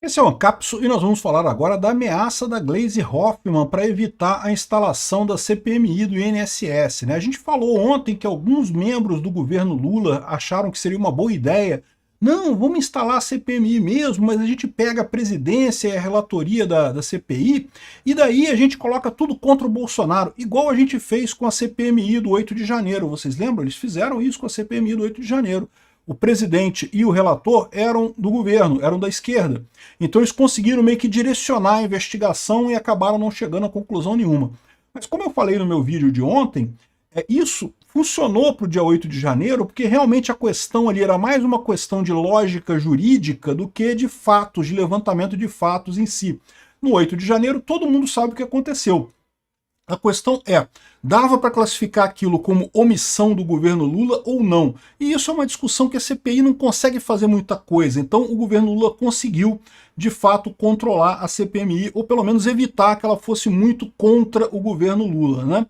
Esse é o Ancapso e nós vamos falar agora da ameaça da Gleisi Hoffmann para evitar a instalação da CPMI do INSS, né? A gente falou ontem que alguns membros do governo Lula acharam que seria uma boa ideia. Não, vamos instalar a CPMI mesmo, mas a gente pega a presidência e a relatoria da CPI e daí a gente coloca tudo contra o Bolsonaro, igual a gente fez com a CPMI do 8 de janeiro. Vocês lembram? Eles fizeram isso com a CPMI do 8 de janeiro. O presidente e o relator eram do governo, eram da esquerda. Então eles conseguiram meio que direcionar a investigação e acabaram não chegando a conclusão nenhuma. Mas como eu falei no meu vídeo de ontem, isso funcionou para o dia 8 de janeiro, porque realmente a questão ali era mais uma questão de lógica jurídica do que de fatos, de levantamento de fatos em si. No 8 de janeiro, todo mundo sabe o que aconteceu. A questão é, dava para classificar aquilo como omissão do governo Lula ou não? E isso é uma discussão que a CPI não consegue fazer muita coisa. Então o governo Lula conseguiu, de fato, controlar a CPMI, ou pelo menos evitar que ela fosse muito contra o governo Lula, né?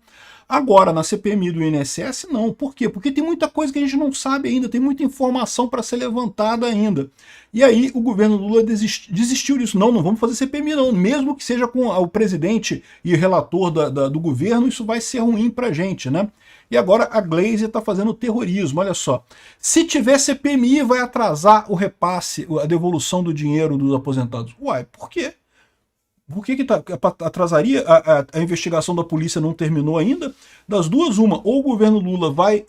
Agora, na CPMI do INSS, não. Por quê? Porque tem muita coisa que a gente não sabe ainda, tem muita informação para ser levantada ainda. E aí o governo Lula desistiu disso. Não, não vamos fazer CPMI não. Mesmo que seja com o presidente e o relator do governo, isso vai ser ruim para a gente, né? E agora a Gleisi está fazendo terrorismo, olha só. Se tiver CPMI, vai atrasar o repasse, a devolução do dinheiro dos aposentados. Uai, por quê? Por que atrasaria? A investigação da polícia não terminou ainda? Das duas, uma, ou o governo Lula vai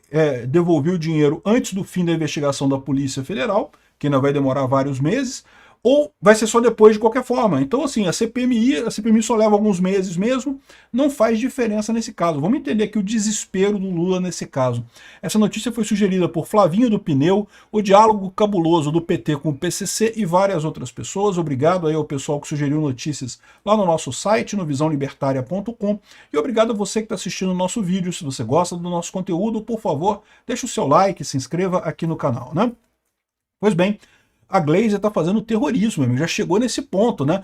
devolver o dinheiro antes do fim da investigação da Polícia Federal, que ainda vai demorar vários meses, ou vai ser só depois de qualquer forma. Então, assim, a CPMI só leva alguns meses mesmo, não faz diferença nesse caso. Vamos entender aqui o desespero do Lula nesse caso. Essa notícia foi sugerida por Flavinho do Pneu, o diálogo cabuloso do PT com o PCC e várias outras pessoas. Obrigado aí ao pessoal que sugeriu notícias lá no nosso site, no visãolibertaria.com. E obrigado a você que está assistindo o nosso vídeo. Se você gosta do nosso conteúdo, por favor, deixe o seu like, se inscreva aqui no canal, né? Pois bem, a Gleisi está fazendo terrorismo, amigo. Já chegou nesse ponto, né?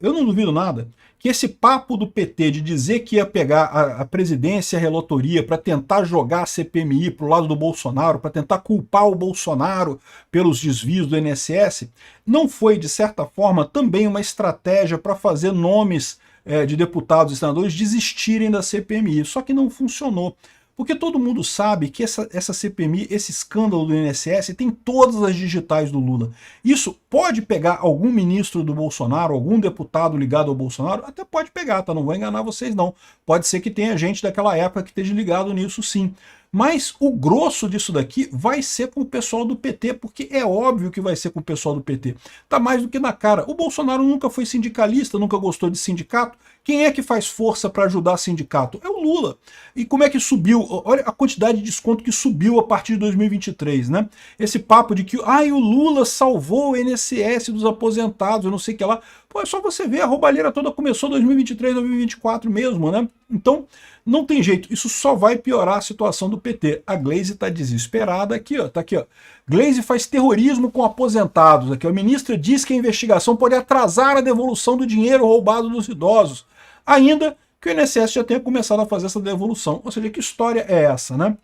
Eu não duvido nada que esse papo do PT de dizer que ia pegar a presidência e a relatoria para tentar jogar a CPMI para o lado do Bolsonaro, para tentar culpar o Bolsonaro pelos desvios do INSS, não foi, de certa forma, também uma estratégia para fazer nomes de deputados e senadores desistirem da CPMI. Só que não funcionou. Porque todo mundo sabe que essa CPMI, esse escândalo do INSS, tem todas as digitais do Lula. Isso pode pegar algum ministro do Bolsonaro, algum deputado ligado ao Bolsonaro? Até pode pegar, tá? Não vou enganar vocês, não. Pode ser que tenha gente daquela época que esteja ligado nisso, sim. Mas o grosso disso daqui vai ser com o pessoal do PT, porque é óbvio que vai ser com o pessoal do PT. Tá mais do que na cara. O Bolsonaro nunca foi sindicalista, nunca gostou de sindicato. Quem é que faz força para ajudar sindicato? É o Lula. E como é que subiu? Olha a quantidade de desconto que subiu a partir de 2023, né? Esse papo de que o Lula salvou o INSS dos aposentados, eu não sei o que lá. Pô, é só você ver, a roubalheira toda começou em 2023, 2024 mesmo, né? Então, não tem jeito, isso só vai piorar a situação do PT. A Gleisi está desesperada aqui, ó, tá aqui, ó. Gleisi faz terrorismo com aposentados. Aqui, a ministra diz que a investigação pode atrasar a devolução do dinheiro roubado dos idosos. Ainda que o INSS já tenha começado a fazer essa devolução. Ou seja, que história é essa, né?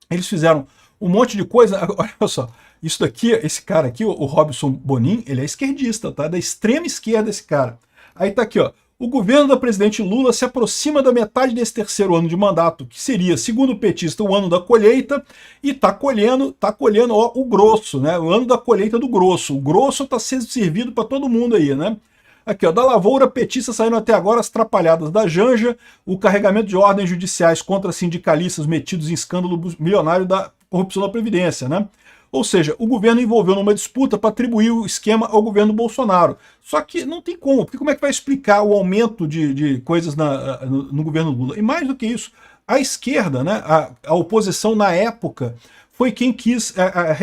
Eles fizeram um monte de coisa. Olha só, isso daqui, esse cara aqui, o Robson Bonin, ele é esquerdista, tá? Da extrema esquerda esse cara. Aí tá aqui, ó. O governo da presidente Lula se aproxima da metade desse terceiro ano de mandato, que seria, segundo o petista, o ano da colheita, e tá colhendo ó, o grosso, né? O ano da colheita do grosso. O grosso tá sendo servido para todo mundo aí, né? Aqui, ó, da lavoura petista saíram até agora as trapalhadas da Janja, o carregamento de ordens judiciais contra sindicalistas metidos em escândalo milionário da corrupção da Previdência, né? Ou seja, o governo envolveu numa disputa para atribuir o esquema ao governo Bolsonaro. Só que não tem como, porque como é que vai explicar o aumento de coisas no governo Lula? E mais do que isso, a esquerda, né, a oposição na época, foi quem quis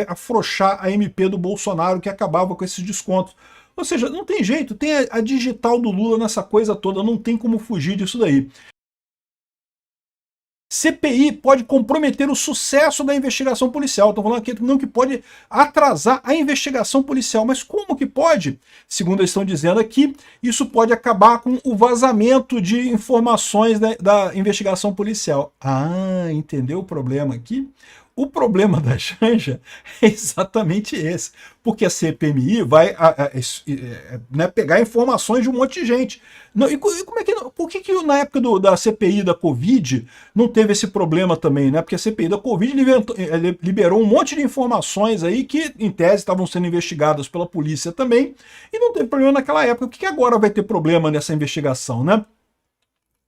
afrouxar a MP do Bolsonaro, que acabava com esses descontos. Ou seja, não tem jeito, tem a digital do Lula nessa coisa toda, não tem como fugir disso daí. CPI pode comprometer o sucesso da investigação policial. Estão falando aqui não que pode atrasar a investigação policial. Mas como que pode? Segundo eles estão dizendo aqui, isso pode acabar com o vazamento de informações da investigação policial. Ah, entendeu o problema aqui? o problema da Janja é exatamente esse, porque a CPMI vai né, pegar informações de um monte de gente. Não, e como é que, por que na época da CPI da Covid não teve esse problema também, né? Porque a CPI da Covid liberou um monte de informações aí que, em tese, estavam sendo investigadas pela polícia também, e não teve problema naquela época. Por que agora vai ter problema nessa investigação, né?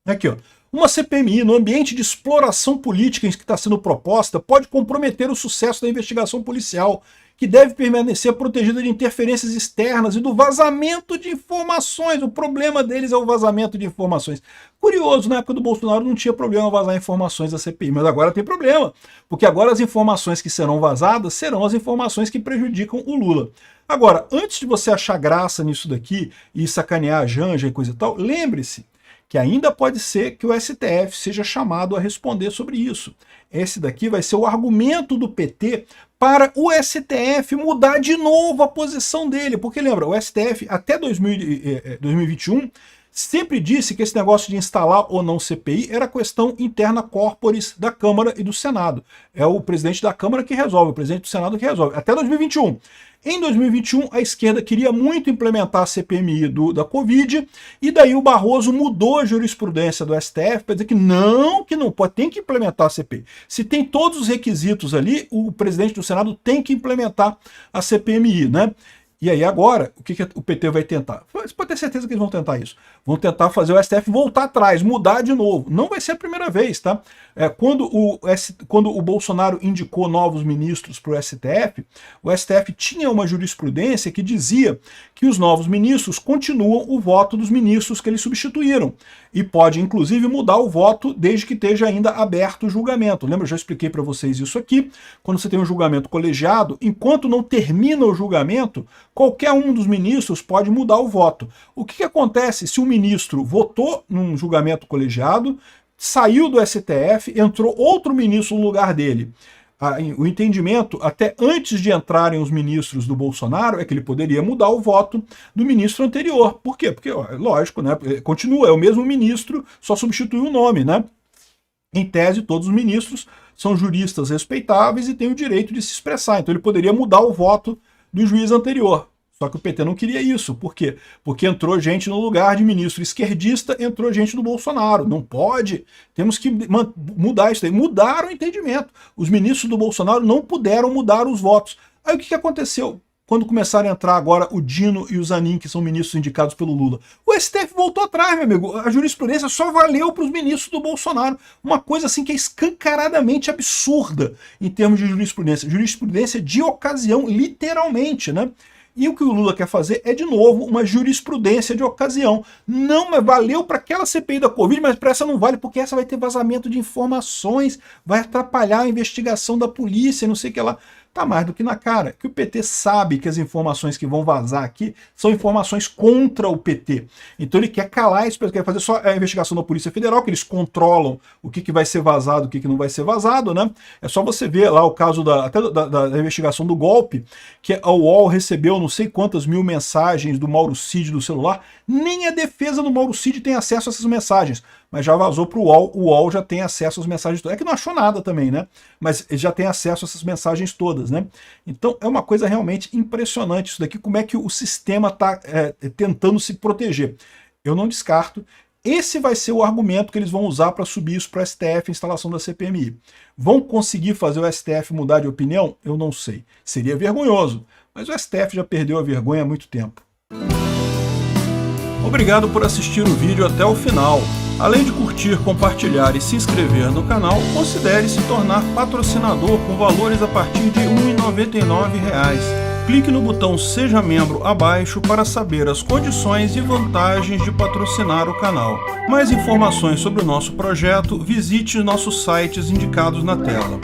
Aqui, ó. Uma CPMI no ambiente de exploração política em que está sendo proposta pode comprometer o sucesso da investigação policial, que deve permanecer protegida de interferências externas e do vazamento de informações. O problema deles é o vazamento de informações. Curioso, na época do Bolsonaro não tinha problema vazar informações da CPI, mas agora tem problema, porque agora as informações que serão vazadas serão as informações que prejudicam o Lula. Agora, antes de você achar graça nisso daqui e sacanear a Janja e coisa e tal, lembre-se que ainda pode ser que o STF seja chamado a responder sobre isso. Esse daqui vai ser o argumento do PT para o STF mudar de novo a posição dele. Porque lembra, o STF até 2021 sempre disse que esse negócio de instalar ou não CPI era questão interna corporis da Câmara e do Senado. É o presidente da Câmara que resolve, o presidente do Senado que resolve. Até 2021. Em 2021, a esquerda queria muito implementar a CPMI da Covid, e daí o Barroso mudou a jurisprudência do STF para dizer que não pode, tem que implementar a CPI. Se tem todos os requisitos ali, o presidente do Senado tem que implementar a CPMI, né? E aí agora, o que o PT vai tentar? Você pode ter certeza que eles vão tentar isso. Vão tentar fazer o STF voltar atrás, mudar de novo. Não vai ser a primeira vez, tá? Quando o Bolsonaro indicou novos ministros para o STF tinha uma jurisprudência que dizia que os novos ministros continuam o voto dos ministros que eles substituíram. E pode, inclusive, mudar o voto desde que esteja ainda aberto o julgamento. Lembra, eu já expliquei para vocês isso aqui. Quando você tem um julgamento colegiado, enquanto não termina o julgamento, qualquer um dos ministros pode mudar o voto. O que acontece se o ministro votou num julgamento colegiado, saiu do STF, entrou outro ministro no lugar dele? O entendimento, até antes de entrarem os ministros do Bolsonaro, é que ele poderia mudar o voto do ministro anterior. Por quê? Porque, lógico, né, continua, é o mesmo ministro, só substitui o nome, né? Em tese, todos os ministros são juristas respeitáveis e têm o direito de se expressar. Então ele poderia mudar o voto do juiz anterior. Só que o PT não queria isso. Por quê? Porque entrou gente no lugar de ministro esquerdista, entrou gente do Bolsonaro. Não pode. Temos que mudar isso aí. Mudaram o entendimento. Os ministros do Bolsonaro não puderam mudar os votos. Aí o que aconteceu? Quando começaram a entrar agora o Dino e o Zanin, que são ministros indicados pelo Lula. O STF voltou atrás, meu amigo. A jurisprudência só valeu para os ministros do Bolsonaro. Uma coisa assim que é escancaradamente absurda em termos de jurisprudência. Jurisprudência de ocasião, literalmente, né? E o que o Lula quer fazer é, de novo, uma jurisprudência de ocasião. Não, mas valeu para aquela CPI da Covid, mas para essa não vale, porque essa vai ter vazamento de informações, vai atrapalhar a investigação da polícia, não sei o que lá. Tá mais do que na cara que o PT sabe que as informações que vão vazar aqui são informações contra o PT. Então ele quer calar isso, quer fazer só a investigação da Polícia Federal, que eles controlam o que vai ser vazado, o que não vai ser vazado, né? É só você ver lá o caso até da investigação do golpe, que a UOL recebeu não sei quantas mil mensagens do Mauro Cid do celular. Nem a defesa do Mauro Cid tem acesso a essas mensagens, mas já vazou para o UOL já tem acesso às mensagens todas. É que não achou nada também, né? Mas já tem acesso a essas mensagens todas, né? Então é uma coisa realmente impressionante isso daqui, como é que o sistema está tentando se proteger. Eu não descarto. Esse vai ser o argumento que eles vão usar para subir isso para o STF, a instalação da CPMI. Vão conseguir fazer o STF mudar de opinião? Eu não sei. Seria vergonhoso, mas o STF já perdeu a vergonha há muito tempo. Obrigado por assistir o vídeo até o final. Além de curtir, compartilhar e se inscrever no canal, considere se tornar patrocinador com valores a partir de R$ 1,99. Clique no botão Seja Membro abaixo para saber as condições e vantagens de patrocinar o canal. Mais informações sobre o nosso projeto, visite nossos sites indicados na tela.